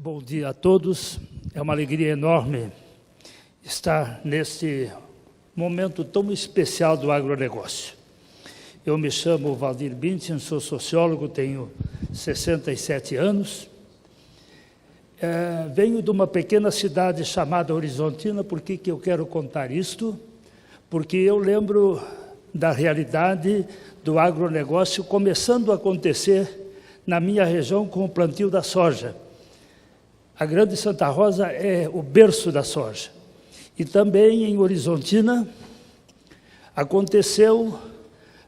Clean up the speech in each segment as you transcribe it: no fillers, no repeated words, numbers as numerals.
Bom dia a todos. É uma alegria enorme estar nesse momento tão especial do agronegócio. Eu me chamo Valdir Bintin, sou sociólogo, tenho 67 anos. Venho de uma pequena cidade chamada Horizontina. Por que eu quero contar isto? Porque eu lembro da realidade do agronegócio começando a acontecer na minha região com o plantio da soja. A Grande Santa Rosa é o berço da soja. E também em Horizontina aconteceu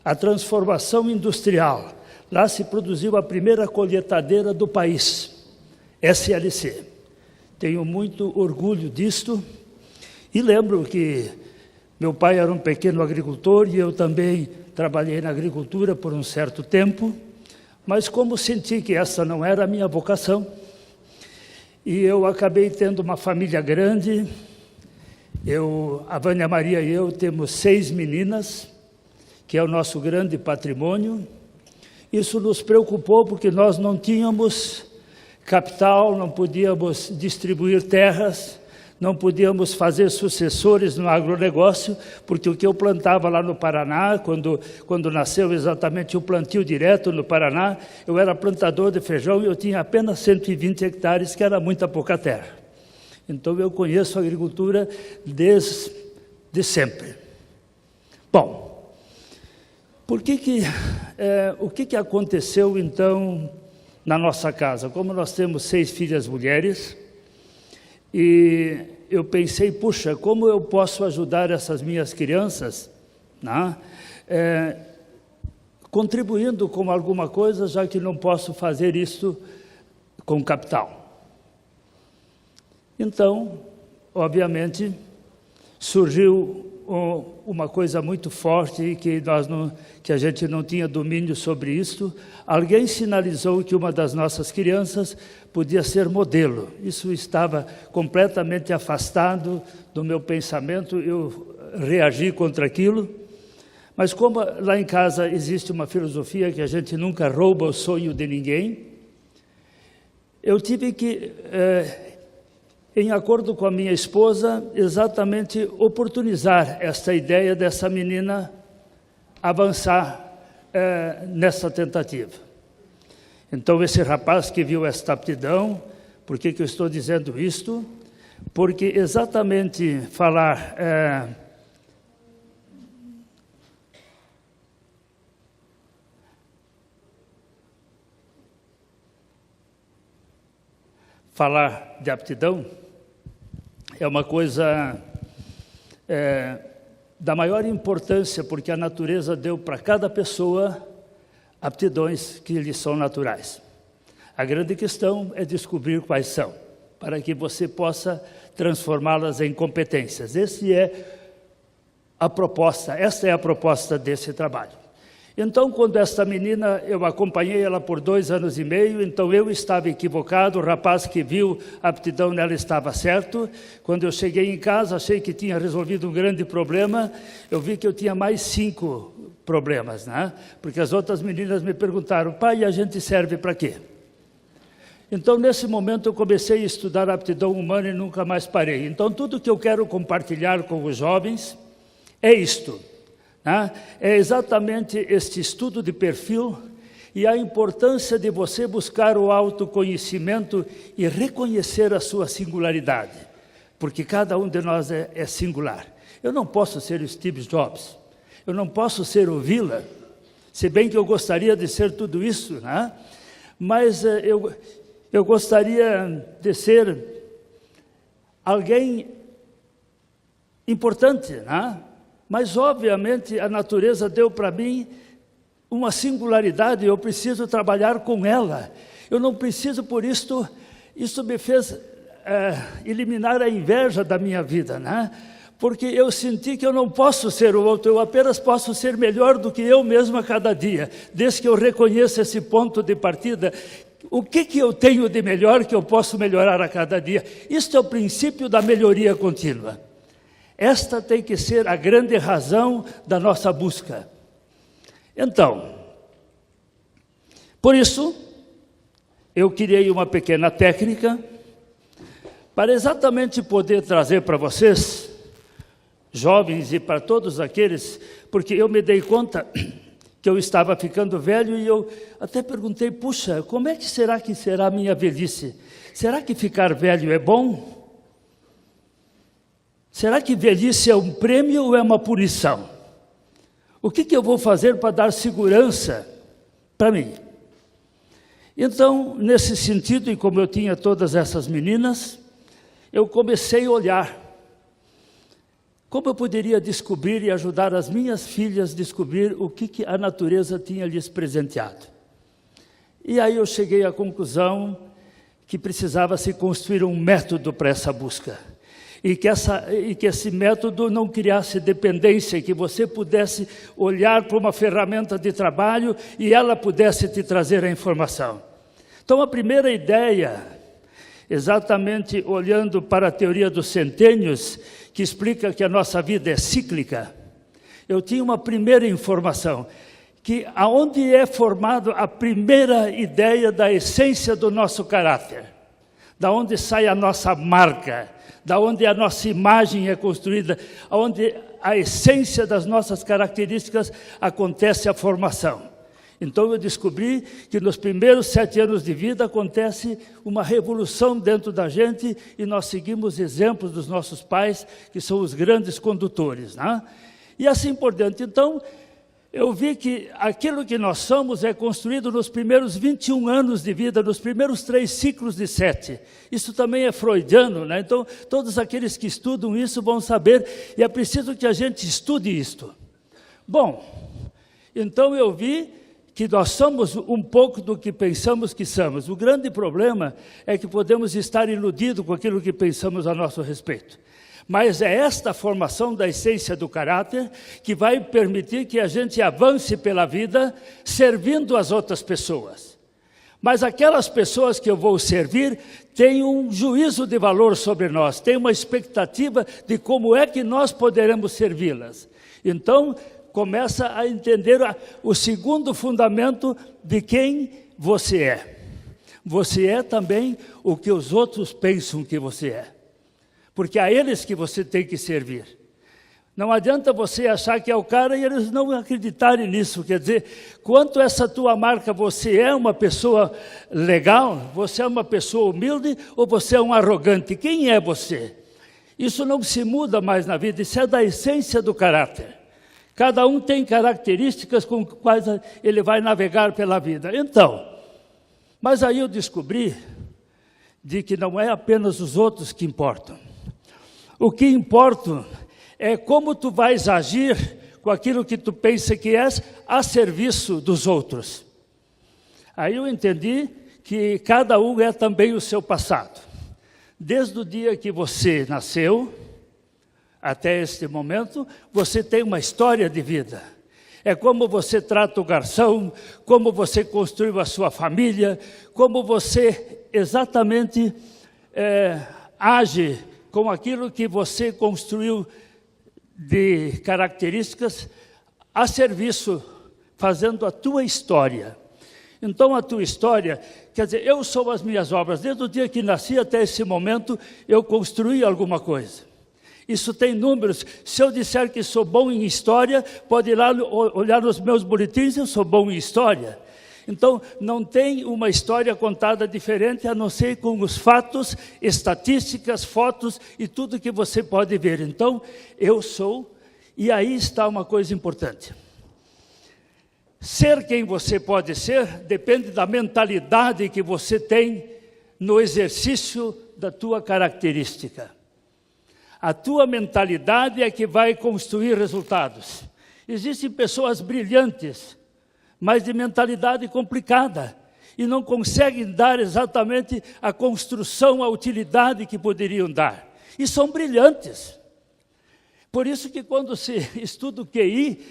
a transformação industrial. Lá se produziu a primeira colheitadeira do país, SLC. Tenho muito orgulho disto e lembro que meu pai era um pequeno agricultor e eu também trabalhei na agricultura por um certo tempo, mas como senti que essa não era a minha vocação, e eu acabei tendo uma família grande. A Vânia Maria e eu temos 6 meninas, que é o nosso grande patrimônio. Isso nos preocupou porque nós não tínhamos capital, não podíamos distribuir terras, não podíamos fazer sucessores no agronegócio, porque o que eu plantava lá no Paraná, quando nasceu exatamente o plantio direto no Paraná, eu era plantador de feijão e eu tinha apenas 120 hectares, que era muita pouca terra. Então eu conheço a agricultura desde sempre. Bom, o que aconteceu então na nossa casa? Como nós temos 6 filhas mulheres, e eu pensei, puxa, como eu posso ajudar essas minhas crianças, né? Contribuindo com alguma coisa, já que não posso fazer isso com capital. Então, obviamente, surgiu uma coisa muito forte que a gente não tinha domínio sobre isso. Alguém sinalizou que uma das nossas crianças podia ser modelo. Isso estava completamente afastado do meu pensamento, eu reagi contra aquilo. Mas como lá em casa existe uma filosofia que a gente nunca rouba o sonho de ninguém, eu tive que, em acordo com a minha esposa, exatamente oportunizar esta ideia dessa menina avançar nessa tentativa. Então, esse rapaz que viu esta aptidão, por que eu estou dizendo isto? Porque exatamente falar de aptidão é uma coisa da maior importância, porque a natureza deu para cada pessoa aptidões que lhes são naturais. A grande questão é descobrir quais são, para que você possa transformá-las em competências. Esta é a proposta desse trabalho. Então, quando esta menina, eu acompanhei ela por 2 anos e meio, então eu estava equivocado, o rapaz que viu a aptidão nela estava certo. Quando eu cheguei em casa, achei que tinha resolvido um grande problema, eu vi que eu tinha mais 5 problemas, né? Porque as outras meninas me perguntaram, pai, a gente serve para quê? Então, nesse momento, eu comecei a estudar a aptidão humana e nunca mais parei. Então, tudo que eu quero compartilhar com os jovens é isto. É exatamente este estudo de perfil e a importância de você buscar o autoconhecimento e reconhecer a sua singularidade, porque cada um de nós é singular. Eu não posso ser o Steve Jobs, eu não posso ser o Villa, se bem que eu gostaria de ser tudo isso, né? Mas eu gostaria de ser alguém importante, né? Mas, obviamente, a natureza deu para mim uma singularidade, eu preciso trabalhar com ela. Eu não preciso, por isso me fez eliminar a inveja da minha vida, né? Porque eu senti que eu não posso ser o outro, eu apenas posso ser melhor do que eu mesmo a cada dia, desde que eu reconheça esse ponto de partida. O que eu tenho de melhor que eu posso melhorar a cada dia? Isto é o princípio da melhoria contínua. Esta tem que ser a grande razão da nossa busca. Então, por isso, eu criei uma pequena técnica para exatamente poder trazer para vocês, jovens e para todos aqueles, porque eu me dei conta que eu estava ficando velho e eu até perguntei, puxa, como é que será a minha velhice? Será que ficar velho é bom? Será que velhice é um prêmio ou é uma punição? O que eu vou fazer para dar segurança para mim? Então, nesse sentido, e como eu tinha todas essas meninas, eu comecei a olhar como eu poderia descobrir e ajudar as minhas filhas a descobrir o que a natureza tinha lhes presenteado. E aí eu cheguei à conclusão que precisava se construir um método para essa busca. E que esse método não criasse dependência, que você pudesse olhar para uma ferramenta de trabalho e ela pudesse te trazer a informação. Então, a primeira ideia, exatamente olhando para a teoria dos centênios, que explica que a nossa vida é cíclica, eu tinha uma primeira informação, que aonde é formado a primeira ideia da essência do nosso caráter, da onde sai a nossa marca, da onde a nossa imagem é construída, onde a essência das nossas características acontece a formação. Então eu descobri que nos primeiros 7 anos de vida acontece uma revolução dentro da gente e nós seguimos exemplos dos nossos pais, que são os grandes condutores, né? E assim por diante. Então, eu vi que aquilo que nós somos é construído nos primeiros 21 anos de vida, nos primeiros 3 ciclos de 7. Isso também é freudiano, né? Então, todos aqueles que estudam isso vão saber, e é preciso que a gente estude isto. Bom, então eu vi que nós somos um pouco do que pensamos que somos. O grande problema é que podemos estar iludidos com aquilo que pensamos a nosso respeito. Mas é esta formação da essência do caráter que vai permitir que a gente avance pela vida servindo as outras pessoas. Mas aquelas pessoas que eu vou servir têm um juízo de valor sobre nós, têm uma expectativa de como é que nós poderemos servi-las. Então, começa a entender o segundo fundamento de quem você é. Você é também o que os outros pensam que você é. Porque a eles que você tem que servir. Não adianta você achar que é o cara e eles não acreditarem nisso. Quer dizer, quanto essa tua marca, você é uma pessoa legal, você é uma pessoa humilde ou você é um arrogante? Quem é você? Isso não se muda mais na vida, isso é da essência do caráter. Cada um tem características com quais ele vai navegar pela vida. Então, mas aí eu descobri de que não é apenas os outros que importam. O que importa é como tu vais agir com aquilo que tu pensa que és a serviço dos outros. Aí eu entendi que cada um é também o seu passado. Desde o dia que você nasceu até este momento, você tem uma história de vida. É como você trata o garçom, como você construiu a sua família, como você exatamente age com aquilo que você construiu de características a serviço, fazendo a tua história. Então, a tua história, quer dizer, eu sou as minhas obras. Desde o dia que nasci até esse momento, eu construí alguma coisa. Isso tem números. Se eu disser que sou bom em história, pode ir lá olhar nos meus boletins, eu sou bom em história. Então, não tem uma história contada diferente, a não ser com os fatos, estatísticas, fotos e tudo que você pode ver. Então, eu sou, e aí está uma coisa importante. Ser quem você pode ser depende da mentalidade que você tem no exercício da tua característica. A tua mentalidade é que vai construir resultados. Existem pessoas brilhantes, mas de mentalidade complicada, e não conseguem dar exatamente a construção, a utilidade que poderiam dar. E são brilhantes. Por isso que quando se estuda o QI,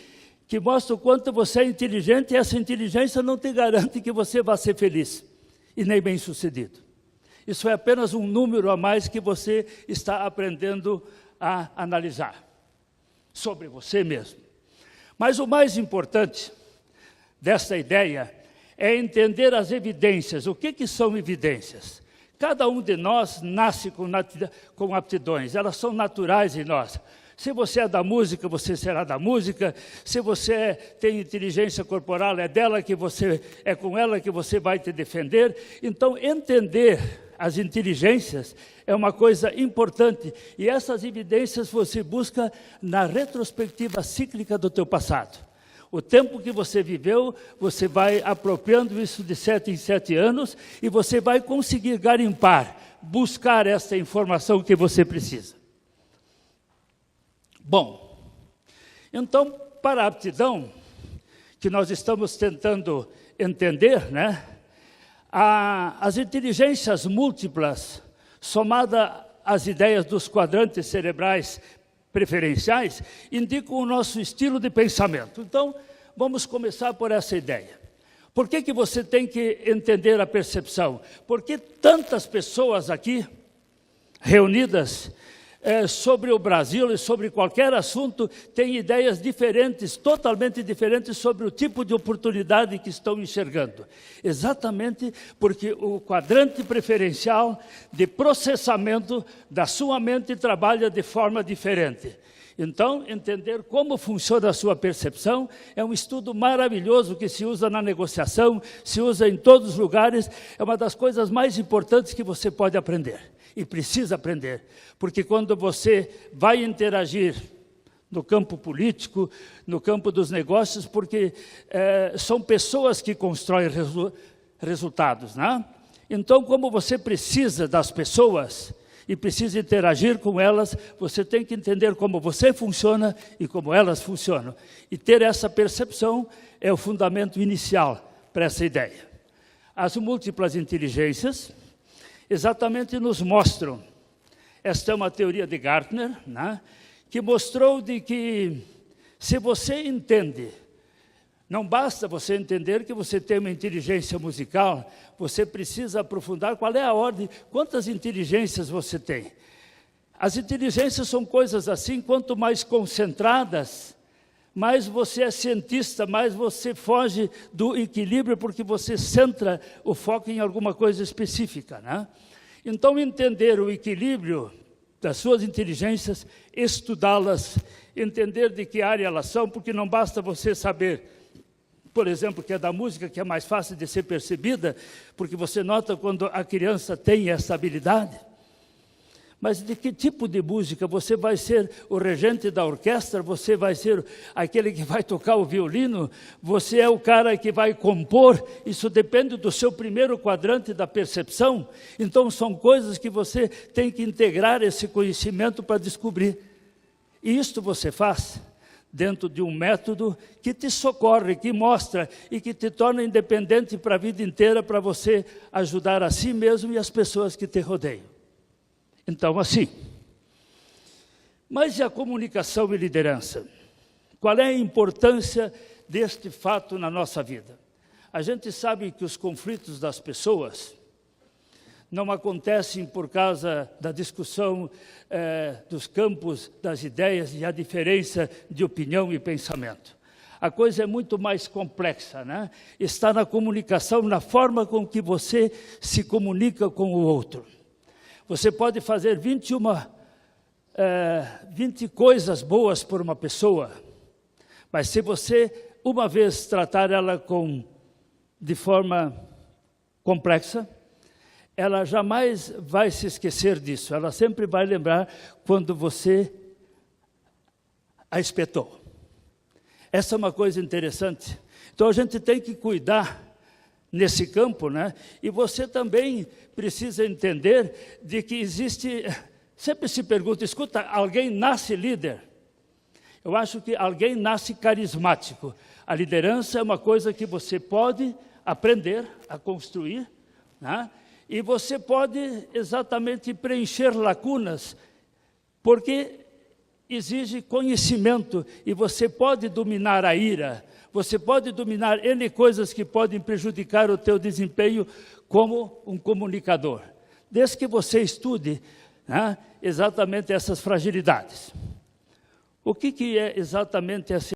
que mostra o quanto você é inteligente, essa inteligência não te garante que você vai ser feliz e nem bem-sucedido. Isso é apenas um número a mais que você está aprendendo a analisar sobre você mesmo. Mas o mais importante desta ideia é entender as evidências. O que são evidências? Cada um de nós nasce com aptidões, elas são naturais em nós. Se você é da música, você será da música. Se você tem inteligência corporal, é com ela que você vai te defender. Então, entender as inteligências é uma coisa importante. E essas evidências você busca na retrospectiva cíclica do teu passado. O tempo que você viveu, você vai apropriando isso de 7 em 7 anos e você vai conseguir garimpar, buscar essa informação que você precisa. Bom, então, para a aptidão, que nós estamos tentando entender, né? As inteligências múltiplas, somada às ideias dos quadrantes cerebrais preferenciais, indicam o nosso estilo de pensamento. Então, vamos começar por essa ideia. Por que você tem que entender a percepção? Porque tantas pessoas aqui reunidas sobre o Brasil e sobre qualquer assunto têm ideias diferentes, totalmente diferentes sobre o tipo de oportunidade que estão enxergando. Exatamente porque o quadrante preferencial de processamento da sua mente trabalha de forma diferente. Então, entender como funciona a sua percepção é um estudo maravilhoso que se usa na negociação, se usa em todos os lugares, é uma das coisas mais importantes que você pode aprender. E precisa aprender, porque quando você vai interagir no campo político, no campo dos negócios, porque são pessoas que constroem resultados, né? Então, como você precisa das pessoas e precisa interagir com elas, você tem que entender como você funciona e como elas funcionam. E ter essa percepção é o fundamento inicial para essa ideia. As múltiplas inteligências exatamente nos mostram, esta é uma teoria de Gartner, né, que mostrou de que se você entende, não basta você entender que você tem uma inteligência musical, você precisa aprofundar qual é a ordem, quantas inteligências você tem. As inteligências são coisas assim, quanto mais concentradas, mais você é cientista, mais você foge do equilíbrio, porque você centra o foco em alguma coisa específica, né? Então, entender o equilíbrio das suas inteligências, estudá-las, entender de que área elas são, porque não basta você saber, por exemplo, que é da música, que é mais fácil de ser percebida, porque você nota quando a criança tem essa habilidade. Mas de que tipo de música? Você vai ser o regente da orquestra? Você vai ser aquele que vai tocar o violino? Você é o cara que vai compor? Isso depende do seu primeiro quadrante da percepção. Então, são coisas que você tem que integrar esse conhecimento para descobrir. E isto você faz dentro de um método que te socorre, que mostra e que te torna independente para a vida inteira, para você ajudar a si mesmo e as pessoas que te rodeiam. Então, assim, mas e a comunicação e liderança? Qual é a importância deste fato na nossa vida? A gente sabe que os conflitos das pessoas não acontecem por causa da discussão dos campos das ideias e a diferença de opinião e pensamento. A coisa é muito mais complexa, né? Está na comunicação, na forma com que você se comunica com o outro. Você pode fazer 20 coisas boas por uma pessoa, mas se você, uma vez, tratar ela de forma complexa, ela jamais vai se esquecer disso. Ela sempre vai lembrar quando você a espetou. Essa é uma coisa interessante. Então, a gente tem que cuidar nesse campo, né? E você também precisa entender de que existe... Sempre se pergunta, escuta, alguém nasce líder? Eu acho que alguém nasce carismático. A liderança é uma coisa que você pode aprender a construir, né? E você pode exatamente preencher lacunas, porque exige conhecimento, e você pode dominar a ira, você pode dominar N coisas que podem prejudicar o teu desempenho como um comunicador, desde que você estude, né, exatamente essas fragilidades. O que é exatamente essa